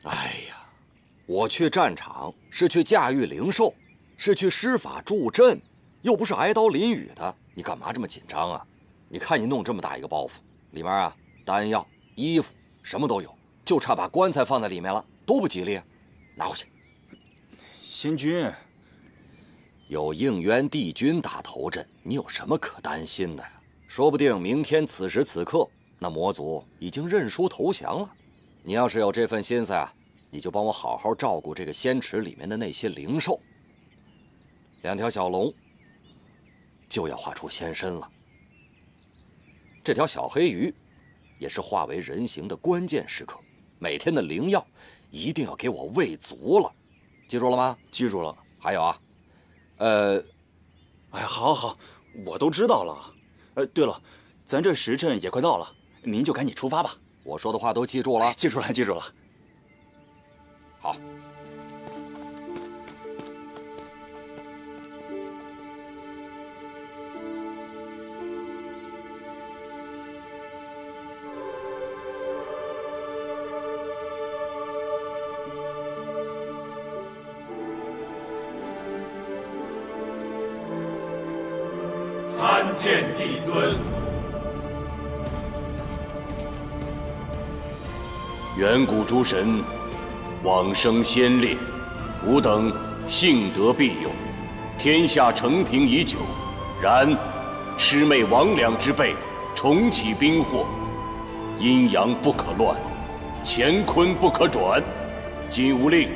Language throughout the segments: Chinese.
哎呀，我去战场是去驾驭灵兽，是去施法助阵，又不是挨刀淋雨的。你干嘛这么紧张啊？你看你弄这么大一个包袱，里面啊，丹药、衣服什么都有，就差把棺材放在里面了，多不吉利啊！拿回去。仙君，有应渊帝君打头阵，你有什么可担心的呀？说不定明天此时此刻，那魔族已经认输投降了。你要是有这份心思啊，你就帮我好好照顾这个仙池里面的那些灵兽。2条小龙就要化出仙身了，这条小黑鱼也是化为人形的关键时刻，每天的灵药一定要给我喂足了，记住了吗？记住了。还有啊，哎，好，我都知道了。对了，咱这时辰也快到了，您就赶紧出发吧。我说的话都记住了。记住了。好。参见帝尊。远古诸神，往生先烈，吾等幸得庇佑，天下承平已久。然魑魅魍魉之辈重启兵祸，阴阳不可乱，乾坤不可转。今吾令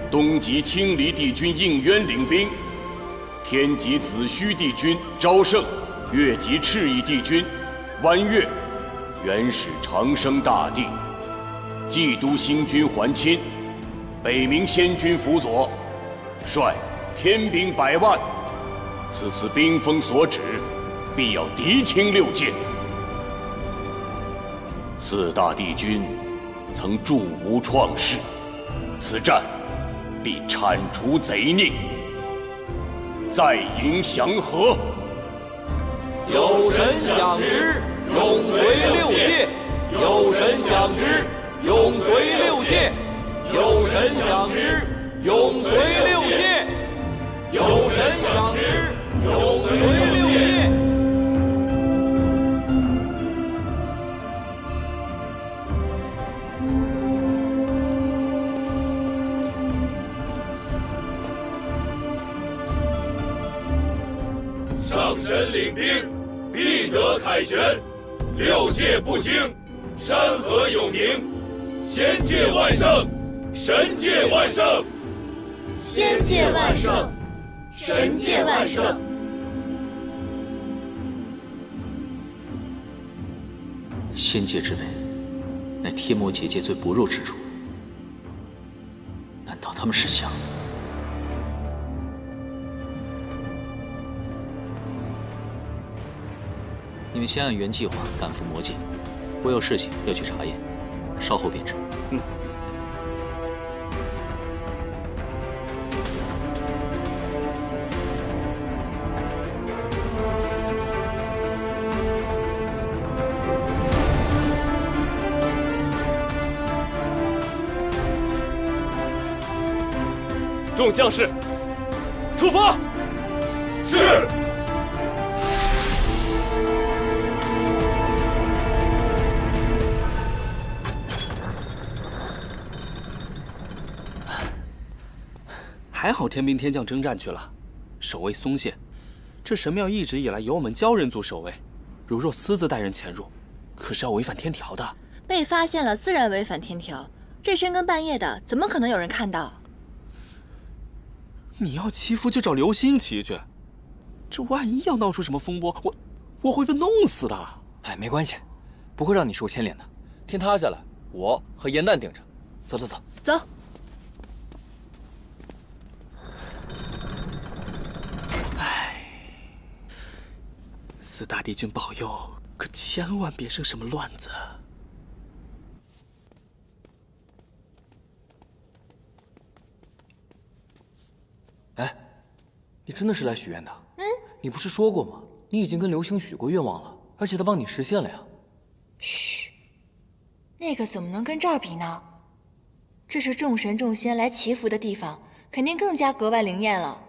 东极青离帝君应渊领兵，天极子虚帝君昭胜，越极赤翼帝君弯月，原始长生大帝，冀都星君还钦，北冥仙君辅佐，率天兵100万。此次兵锋所指，必要敌清6界。4大帝君曾助吾创世，此战必铲除贼佞，再迎祥和。有神享之，永随6界；有神享之，永随6界；有神享之，永随6界；有神享之，永随6界。上神领兵，必得凯旋；6界不惊，山河有宁。仙界万圣，神界万圣。仙界万圣，神界万圣。仙界之辈，乃天魔结界最不入之处。难道他们是想？你们先按原计划赶赴魔界，我有事情要去查验，稍后便至。众将士，出发！是。还好天兵天将征战去了，守卫松懈。这神庙一直以来由我们鲛人族守卫，如若私自带人潜入，可是要违反天条的。被发现了，自然违反天条。这深更半夜的，怎么可能有人看到？你要祈福就找流星祈去，这万一要闹出什么风波，我会被弄死的。哎，没关系，不会让你受牵连的。天塌下来，我和严蛋顶着。走。走。4大帝君保佑，可千万别生什么乱子。哎，你真的是来许愿的？你不是说过吗？你已经跟流星许过愿望了，而且他帮你实现了呀。嘘，那个怎么能跟这儿比呢？这是众神众仙来祈福的地方，肯定更加格外灵验了。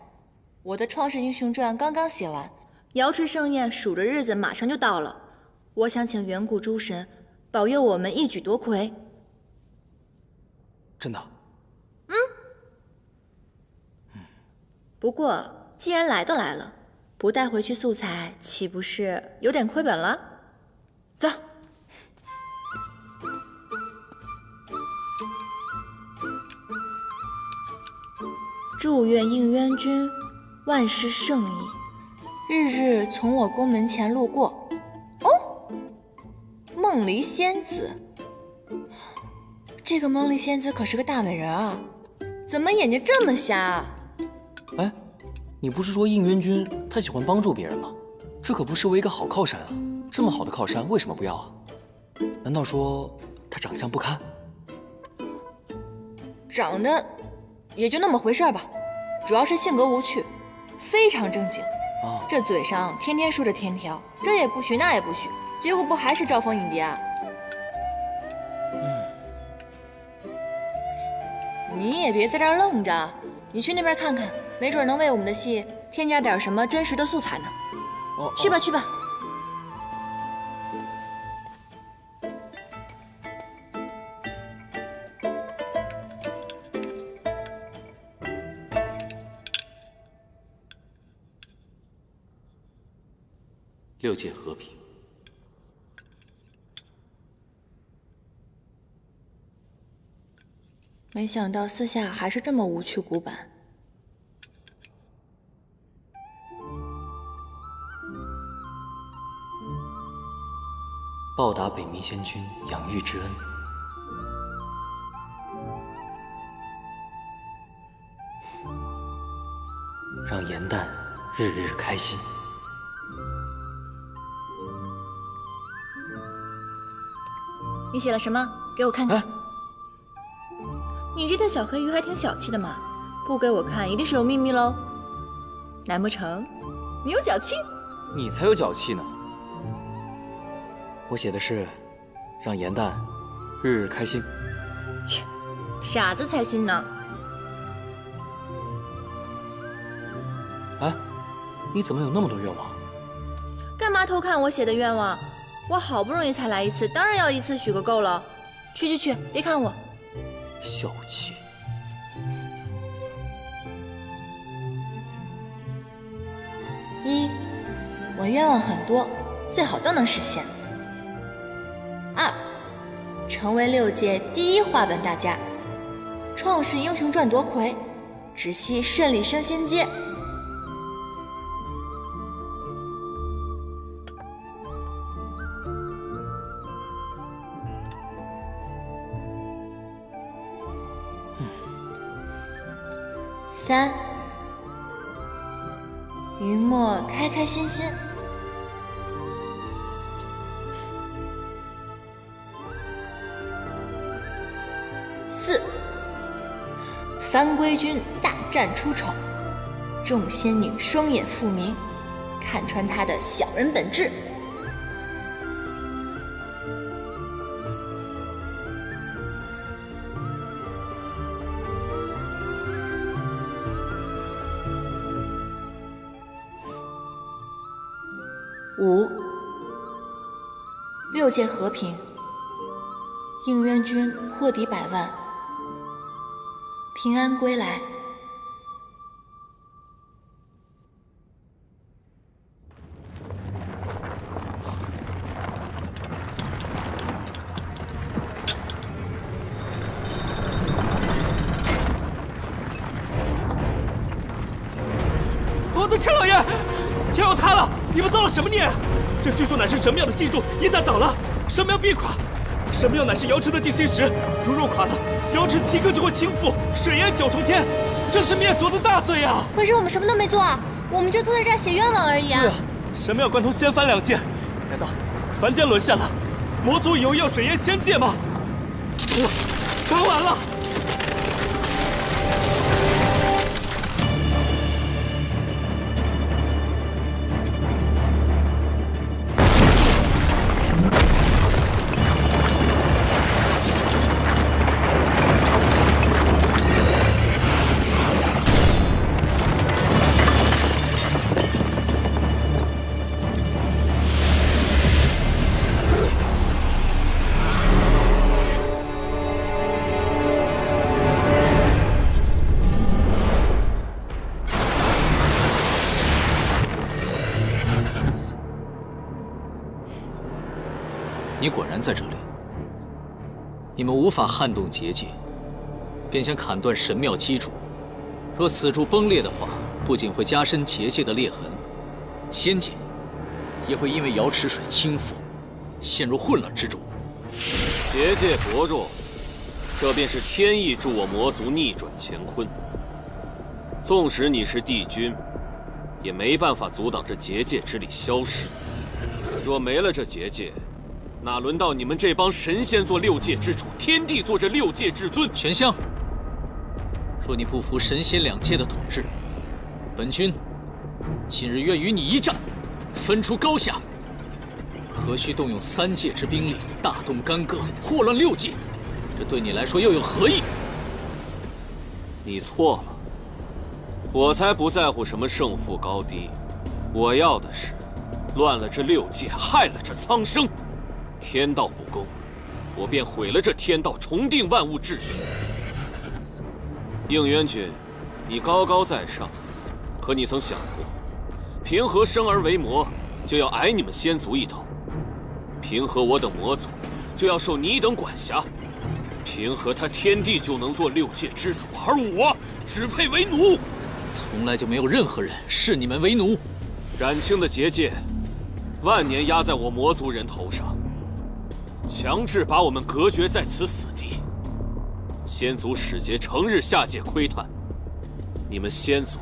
我的《创世英雄传》刚刚写完，瑶池盛宴数着日子马上就到了。我想请远古诸神保佑我们一举夺魁。真的？不过既然来都来了，不带回去素材，岂不是有点亏本了？走。祝愿应渊君万事胜意，日日从我宫门前路过。哦，梦离仙子，这个梦离仙子可是个大美人啊，怎么眼睛这么瞎啊？哎，你不是说应渊君他喜欢帮助别人吗？这可不失为一个好靠山啊！这么好的靠山为什么不要啊？难道说他长相不堪？长得也就那么回事吧，主要是性格无趣，非常正经。这嘴上天天说着天条，这也不许那也不许，结果不还是招蜂引蝶啊？你也别在这儿愣着，你去那边看看，没准能为我们的戏添加点什么真实的素材呢。去吧去吧。六界和平。没想到私下还是这么无趣古板。报答北冥仙君养育之恩，让颜淡日日开心。你写了什么？给我看看。你这条小黑鱼还挺小气的嘛，不给我看一定是有秘密喽。难不成你有脚气？你才有脚气呢。我写的是让颜淡日日开心。切，傻子才信呢。哎，你怎么有那么多愿望？干嘛偷看我写的愿望？我好不容易才来一次，当然要一次许个够了。去，别看我。小气。一，我愿望很多，最好都能实现。二，成为6届第1话本大家，《创世英雄传》夺魁，只希顺利升仙阶。3，云墨开开心心。4，番归君大战出丑，众仙女双眼复明，看穿他的小人本质。5，六界和平，应渊君破敌100万，平安归来。我的天老爷，天要塌了！你们造了什么孽？这巨柱乃是神庙的基柱，一旦倒了，神庙必垮。神庙乃是瑶池的地心石，如若垮了，瑶池7个就会倾覆，水淹9重天，这是灭族的大罪啊！可是我们什么都没做啊，我们就坐在这儿写愿望而已啊。对啊，神庙贯通仙凡2界，难道凡间沦陷了？魔族有意要水淹仙界吗？全完了！果然在这里。你们无法撼动结界，便想砍断神庙基础。若此柱崩裂的话，不仅会加深结界的裂痕，仙界也会因为瑶池水倾覆，陷入混乱之中。结界薄弱，这便是天意助我魔族逆转乾坤。纵使你是帝君，也没办法阻挡这结界之力消失。若没了这结界，哪轮到你们这帮神仙做六界之主，天帝做这六界至尊？玄香，若你不服神仙两界的统治，本君今日愿与你一战，分出高下。何须动用3界之兵力，大动干戈，祸乱6界？这对你来说又有何意？你错了，我才不在乎什么胜负高低，我要的是乱了这6界，害了这苍生。天道不公，我便毁了这天道，重定万物秩序。应元君，你高高在上，可你曾想过，平和生而为魔，就要矮你们仙族一头；平和我等魔族，就要受你等管辖。平和他天帝就能做6界之主，而我只配为奴。从来就没有任何人视你们为奴。冉青的结界，万年压在我魔族人头上，强制把我们隔绝在此死地。仙族使节成日下界窥探，你们仙族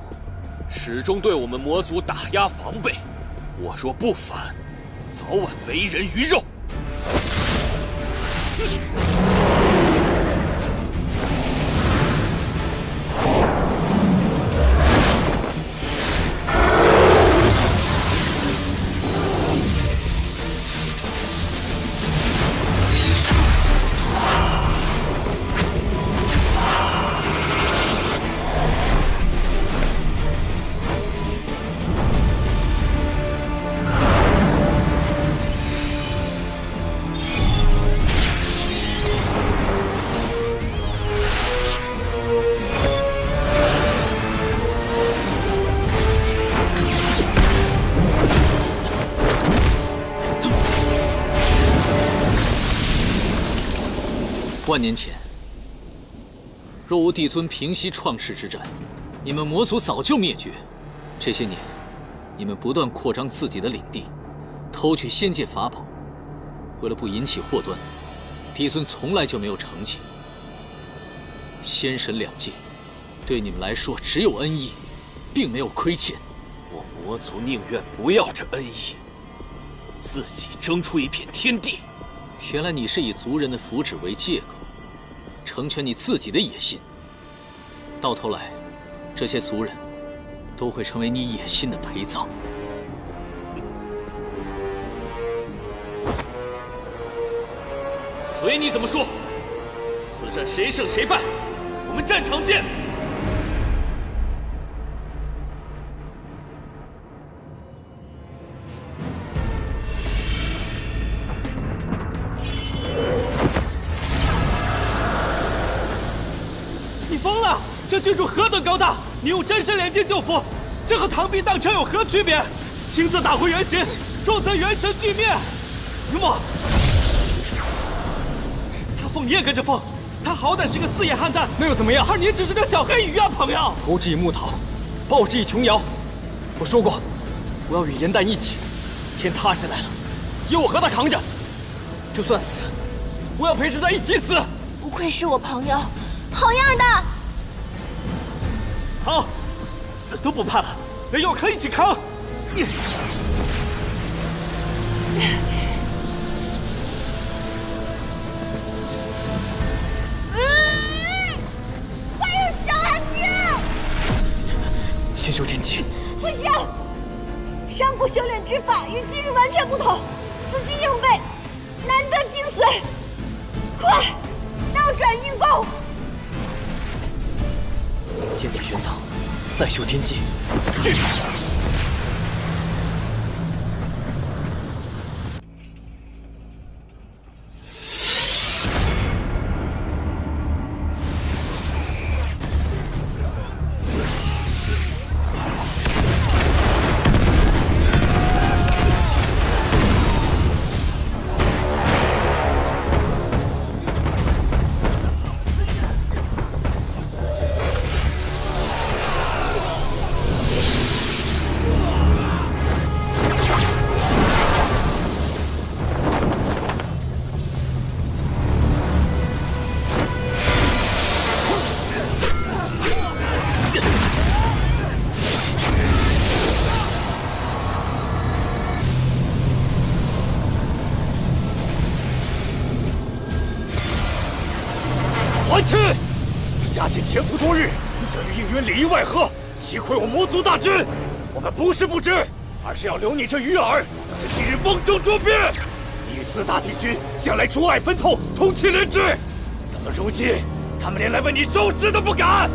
始终对我们魔族打压防备。我若不反，早晚为人鱼肉。万年前，若无帝尊平息创世之战，你们魔族早就灭绝。这些年，你们不断扩张自己的领地，偷取仙界法宝。为了不引起祸端，帝尊从来就没有成器。仙神两界，对你们来说只有恩义，并没有亏欠。我魔族宁愿不要这恩义，自己争出一片天地。原来你是以族人的福祉为借口，成全你自己的野心。到头来，这些族人都会成为你野心的陪葬。随你怎么说。此战谁胜谁败，我们战场见。这郡主何等高大！你用真身炼金救父，这和螳臂当车有何区别？亲自打回原形，重则元神俱灭。云墨，他凤你也跟着凤，他好歹是个4眼汉丹，那又怎么样？而你只是条小黑鱼啊，朋友！投之以木桃，报之以琼瑶。我说过，我要与颜淡一起。天塌下来了，由我和他扛着。就算死，我要陪着他一起死。不愧是我朋友，好样的！好，死都不怕了，连药坑一起扛！快用小眼睛！先修天机。不行，上古修炼之法与今日完全不同，死记硬背，难得精髓。快，倒转运功！先点玄草，再修天机。下界潜伏多日，想与应渊里应外合，击溃我魔族大军。我们不是不知，而是要留你这鱼饵，等着今日瓮中捉鳖。你四大帝君向来竹爱分透，同气连枝，怎么如今他们连来为你收尸都不敢？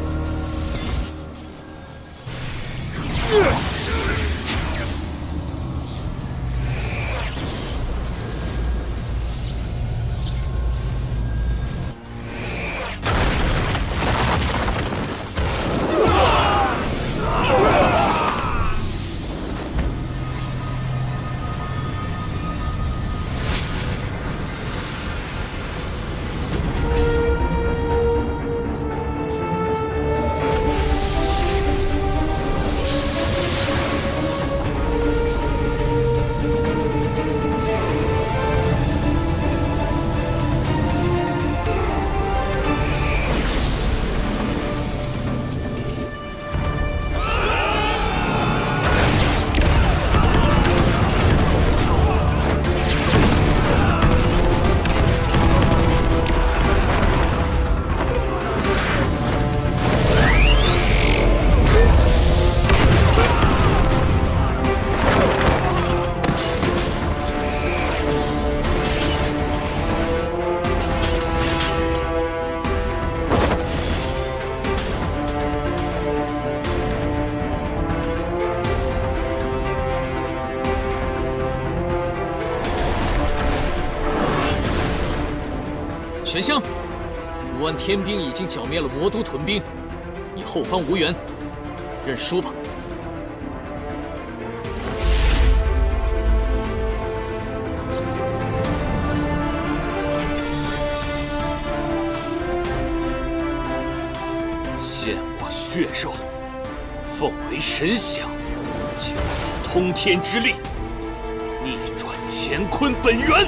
玄香，5万天兵已经剿灭了魔都屯兵，你后方无援，认输吧。献我血肉，奉为神享，就此通天之力，逆转乾坤本源。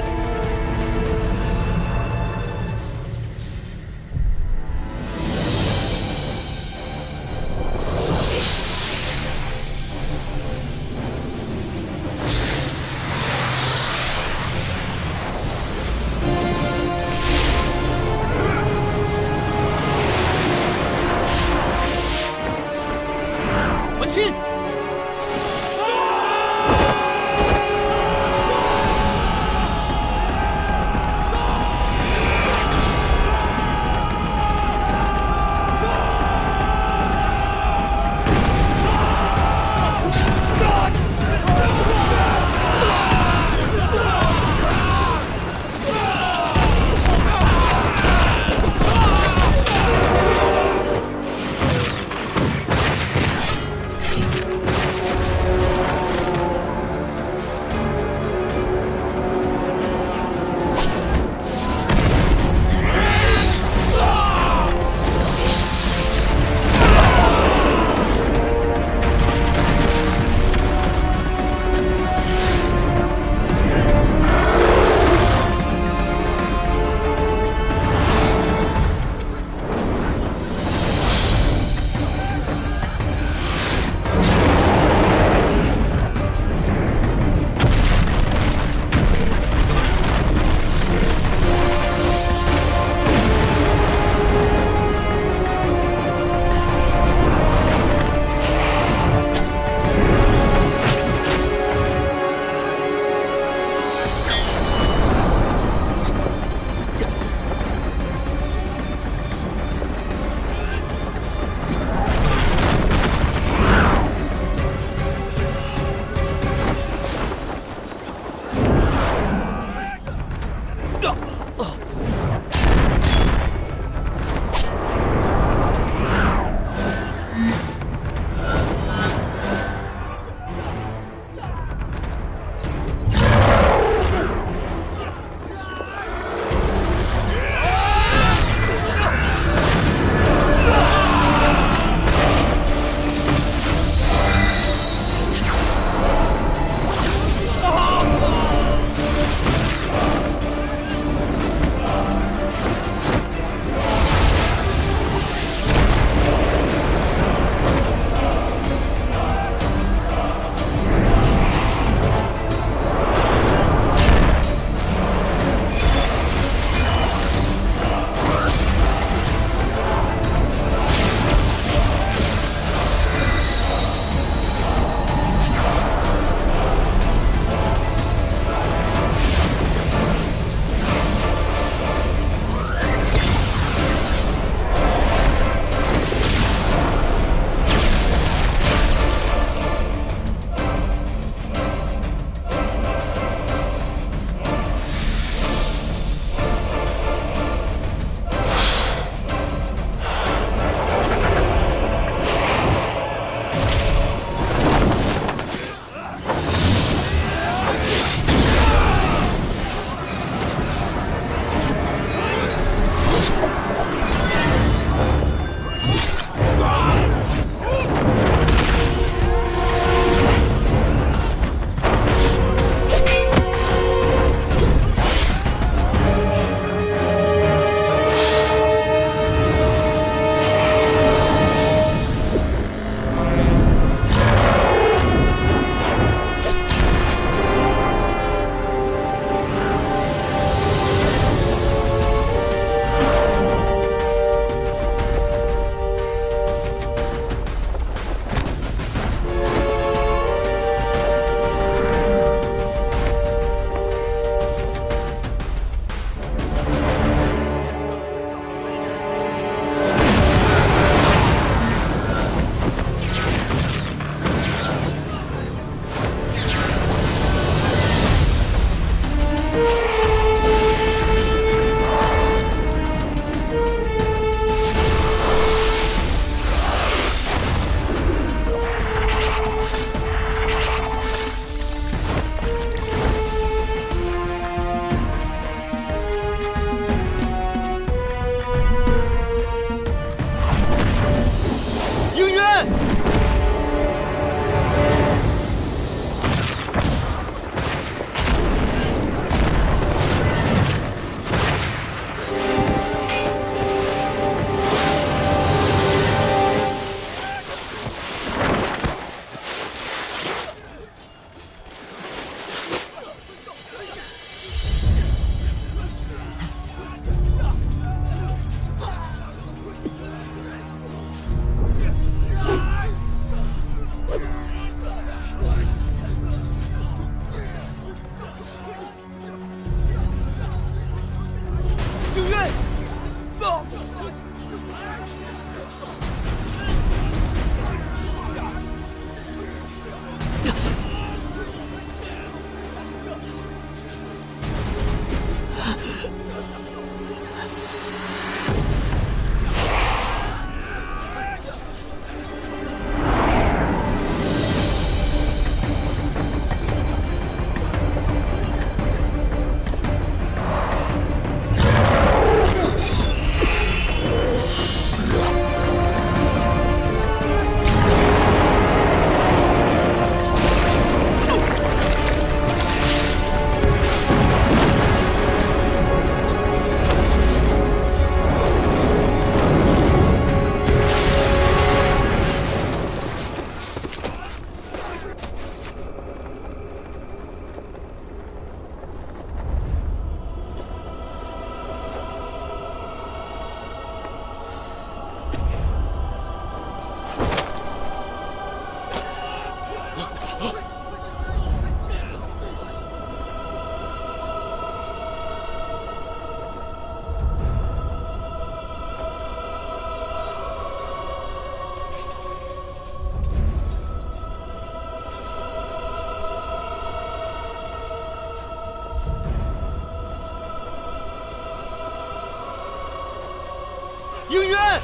应渊！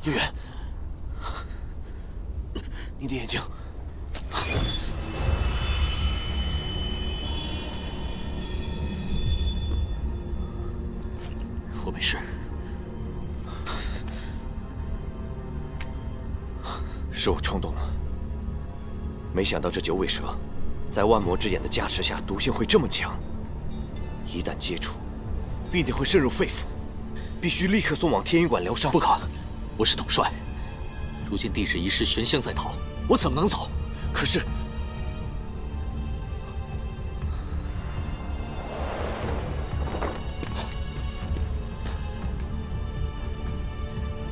应渊，你的眼睛。我没事。是我冲动了，没想到这九尾蛇，在万魔之眼的加持下，毒性会这么强。一旦接触，必定会渗入肺腑，必须立刻送往天云馆疗伤。不可，我是统帅。如今帝旨一事悬香在逃，我怎么能走？可是，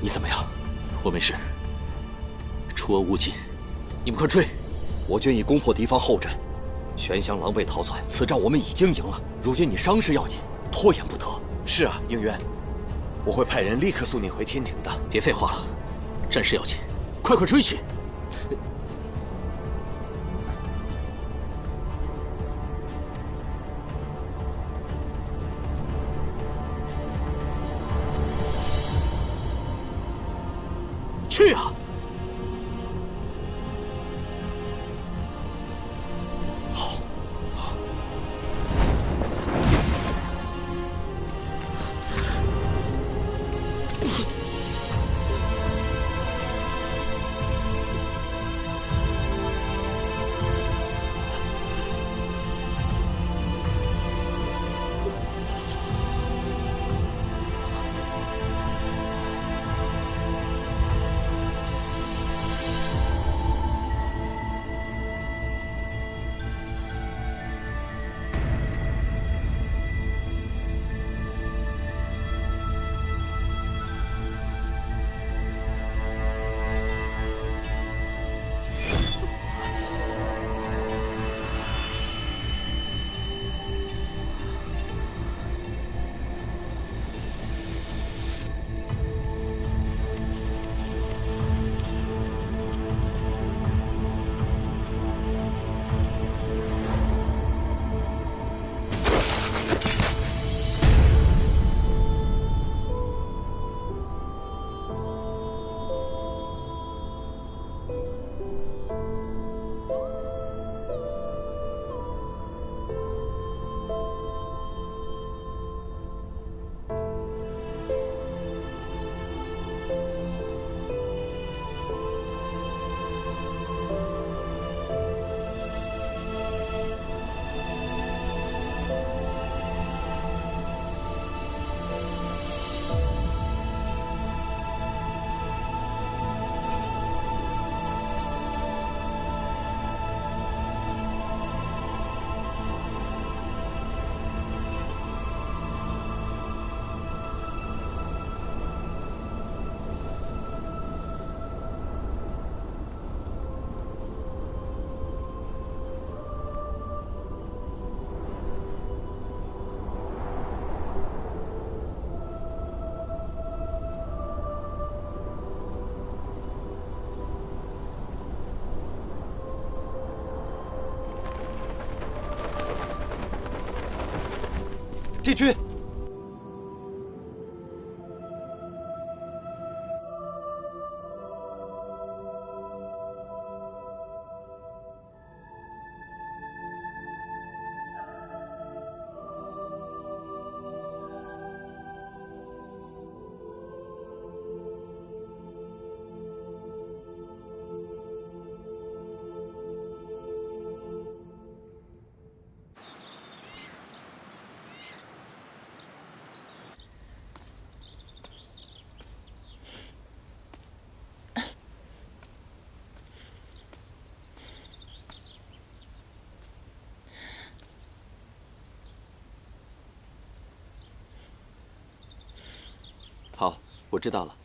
你怎么样？我没事。出恶勿近，你们快追！我军已攻破敌方后阵，玄香狼狈逃窜，此战我们已经赢了。如今你伤势要紧，拖延不得。是啊，应渊，我会派人立刻送你回天庭的。别废话了，战事要紧，快追去！去啊！帝君，我知道了。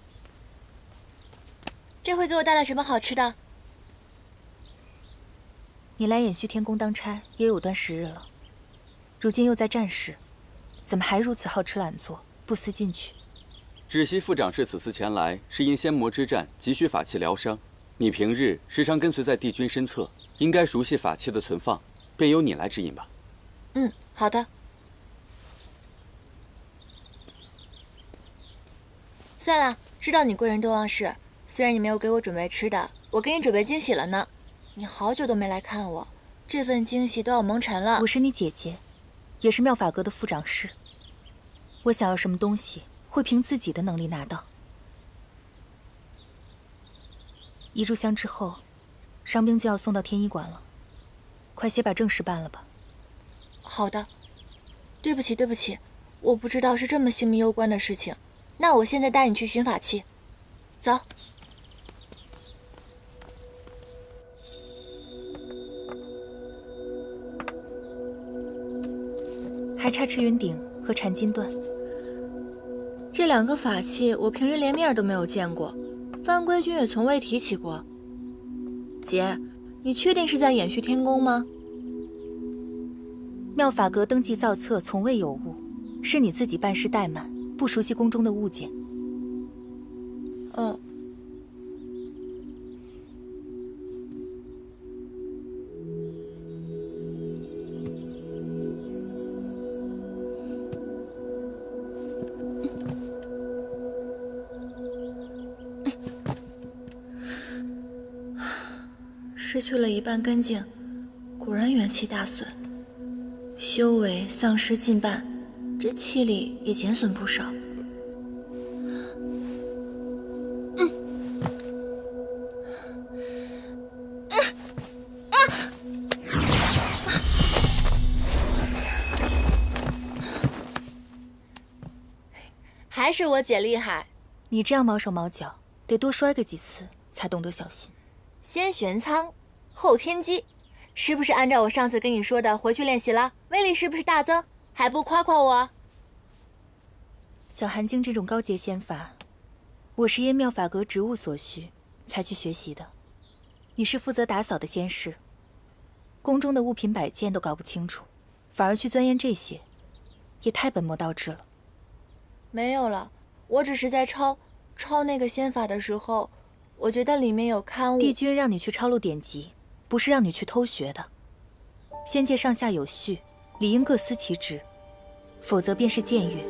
这回给我带了什么好吃的？你来衍虚天宫当差也有段时日了，如今又在战事，怎么还如此好吃懒做，不思进取？知悉副长是此次前来，是因仙魔之战急需法器疗伤。你平日时常跟随在帝君身侧，应该熟悉法器的存放，便由你来指引吧。嗯，好的。算了，知道你贵人多忘事。虽然你没有给我准备吃的，我给你准备惊喜了呢。你好久都没来看我，这份惊喜都要蒙尘了。我是你姐姐，也是妙法阁的副掌事。我想要什么东西，会凭自己的能力拿到。一炷香之后，伤兵就要送到天医馆了，快些把正事办了吧。好的。对不起，对不起，我不知道是这么性命攸关的事情。那我现在带你去寻法器，走。还差赤云鼎和缠金断。这两个法器我平日连面都没有见过，范归君也从未提起过。姐，你确定是在衍虚天宫吗？妙法阁登记造册从未有误，是你自己办事怠慢，不熟悉宫中的物件。嗯。失去了一半根茎，果然元气大损，修为丧失近半，这气力也减损不少。还是我姐厉害，你这样毛手毛脚，得多摔个几次才懂得小心。先玄仓，后天机，是不是按照我上次跟你说的回去练习了？威力是不是大增？还不夸夸我？小寒经这种高阶仙法，我是因妙法阁职务所需才去学习的。你是负责打扫的仙士，宫中的物品摆件都搞不清楚，反而去钻研这些，也太本末倒置了。没有了，我只是在抄那个仙法的时候，我觉得里面有刊物。帝君让你去抄录典籍，不是让你去偷学的。仙界上下有序，理应各司其职，否则便是僭越。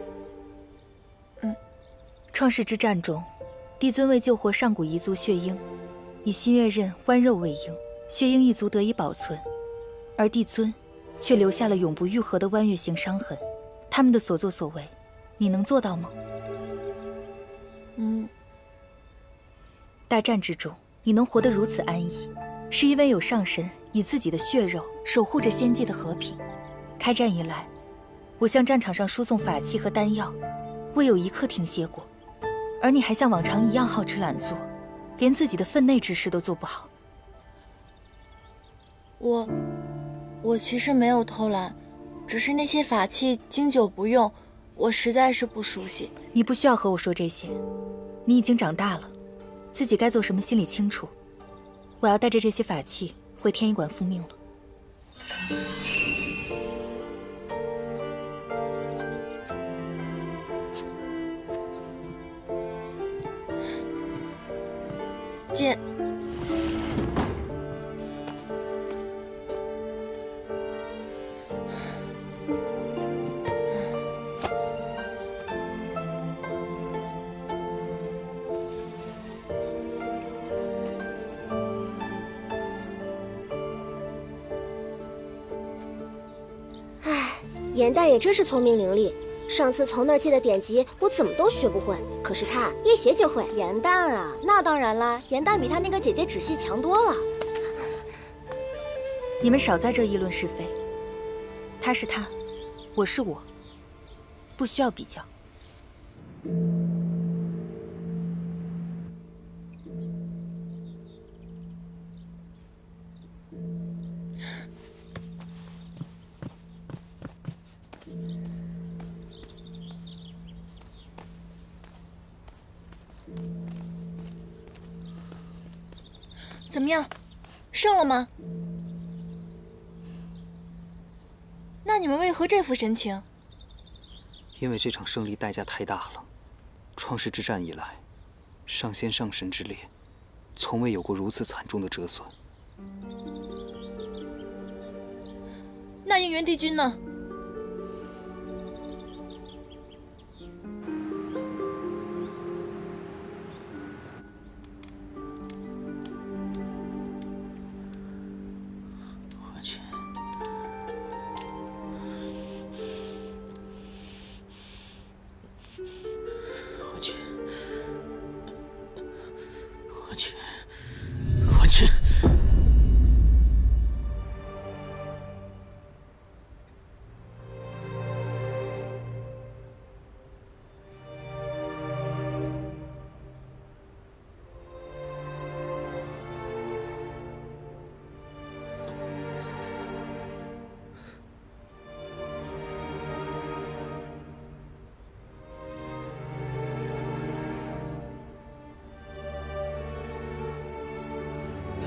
创世之战中，帝尊为救活上古遗族血鹰，以新月刃剜肉喂鹰，血鹰一族得以保存，而帝尊却留下了永不愈合的剜月形伤痕。他们的所作所为，你能做到吗？大战之中，你能活得如此安逸，是因为有上神以自己的血肉守护着仙界的和平。开战以来，我向战场上输送法器和丹药，未有一刻停歇过。而你还像往常一样好吃懒做，连自己的分内之事都做不好。我其实没有偷懒，只是那些法器经久不用，我实在是不熟悉。你不需要和我说这些，你已经长大了，自己该做什么心里清楚。我要带着这些法器回天医馆复命了。姐，颜淡也真是聪明伶俐，上次从那儿借的典籍我怎么都学不会，可是他一学就会。颜淡啊，那当然啦，颜淡比他那个姐姐芷溪强多了。你们少在这议论是非，他是他，我是我，不需要比较。怎么样，胜了吗？那你们为何这副神情？因为这场胜利代价太大了。创世之战以来，上仙上神之列，从未有过如此惨重的折损。那应元帝君呢？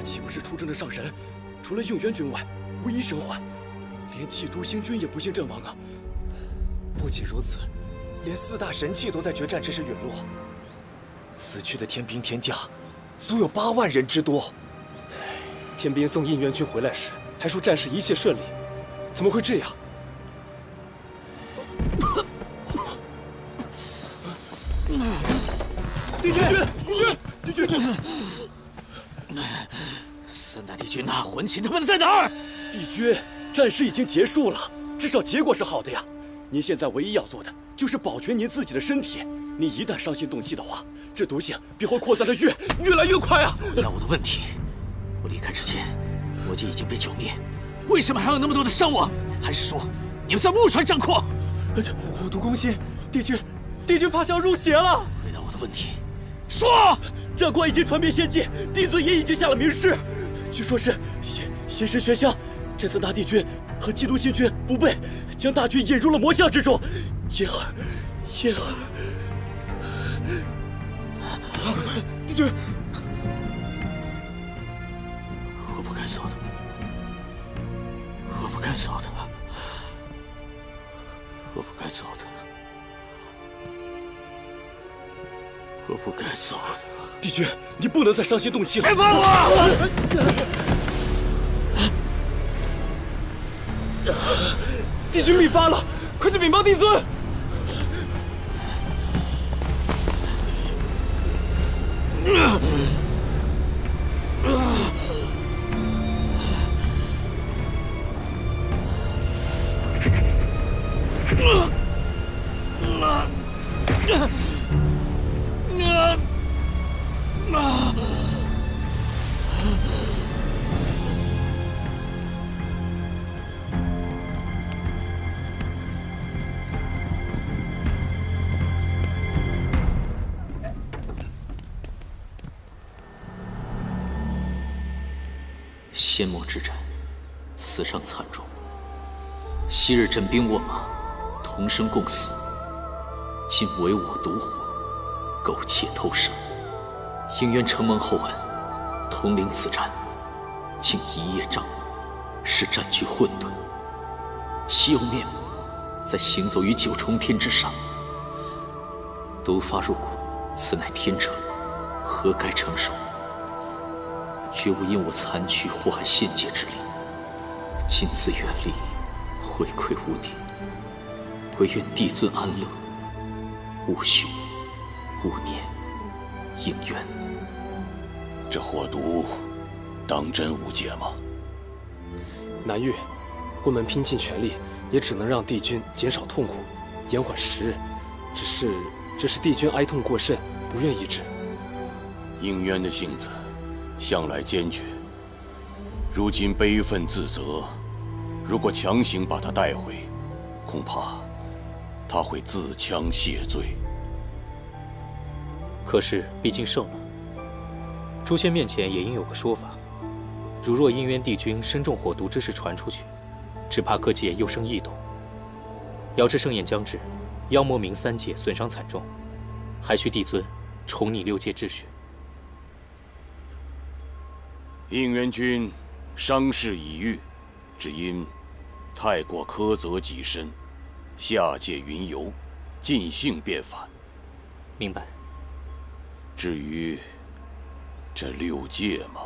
岂不是出征的上神，除了应元君外，无一生还？连祭都星君也不幸阵亡啊！不仅如此，连4大神器都在决战之时陨落。死去的天兵天将，足有8万人之多。天兵送应元君回来时，还说战事一切顺利，怎么会这样？帝君！帝君！3大帝君呐，魂琴他们在哪儿？帝君，战事已经结束了，至少结果是好的呀。您现在唯一要做的就是保全您自己的身体。您一旦伤心动气的话，这毒性必会扩散的越来越快啊！回答我的问题。我离开之前，魔界已经被剿灭，为什么还有那么多的伤亡？还是说你们在误传战况？虎毒攻心，帝君怕是要入邪了。回答我的问题，说！战况已经传遍仙界，帝尊也已经下了明示，据说是邪神玄香，这3大帝君和基督星君不备，将大军引入了魔像之中。因而，帝君，我不该走的，我不该走的，我不该走的，我不该走的。帝君，你不能再伤心动气了！别放我！帝君病发了，快去禀报帝尊！仙魔之战，死伤惨重。昔日枕兵卧马，同生共死，今唯我独活，苟且偷生。应元承蒙厚恩，统领此战，竟一叶障目，使战局混沌。岂有面目在行走于9重天之上？毒发入骨，此乃天惩，何该承受？绝无因我残躯祸害仙界之理。今自远离，回馈无敌，唯愿帝尊安乐，勿凶勿念，应元。这火毒，当真无解吗？南域，quân门拼尽全力，也只能让帝君减少痛苦，延缓时日。只是帝君哀痛过甚，不愿医治。应渊的性子向来坚决，如今悲愤自责，如果强行把他带回，恐怕他会自戕谢罪。可是毕竟胜了，诛仙面前也应有个说法。如若应渊帝君身中火毒之事传出去，只怕各界又生异动。遥知盛宴将至，妖魔冥3界损伤惨重，还需帝尊重拟6界秩序。应元君伤势已愈，只因太过苛责己身，下界云游，尽兴变返。明白。至于这6界嘛，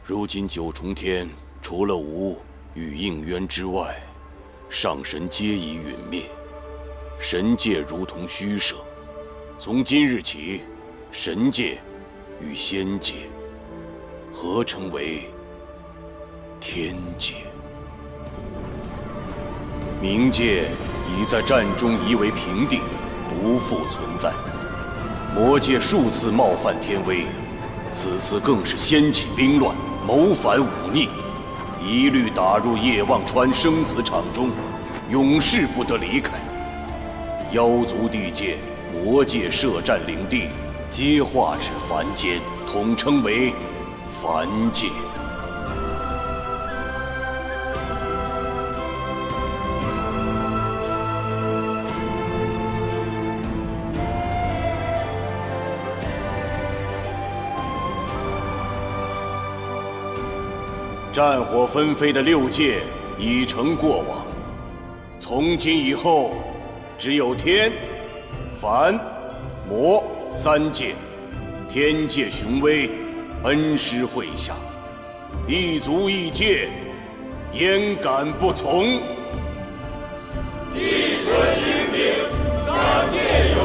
如今9重天除了吾与应渊之外，上神皆已陨灭，神界如同虚设。从今日起，神界与仙界合成为天界。冥界已在战中夷为平地，不复存在。魔界数次冒犯天威，此次更是掀起兵乱，谋反忤逆，一律打入夜望川生死场中，永世不得离开。妖族地界、魔界设战领地，皆化至凡间，统称为凡界。战火纷飞的6界已成过往，从今以后，只有天、凡、魔3界。天界雄威，恩师麾下，一族一界，焉敢不从？地存英明，3界有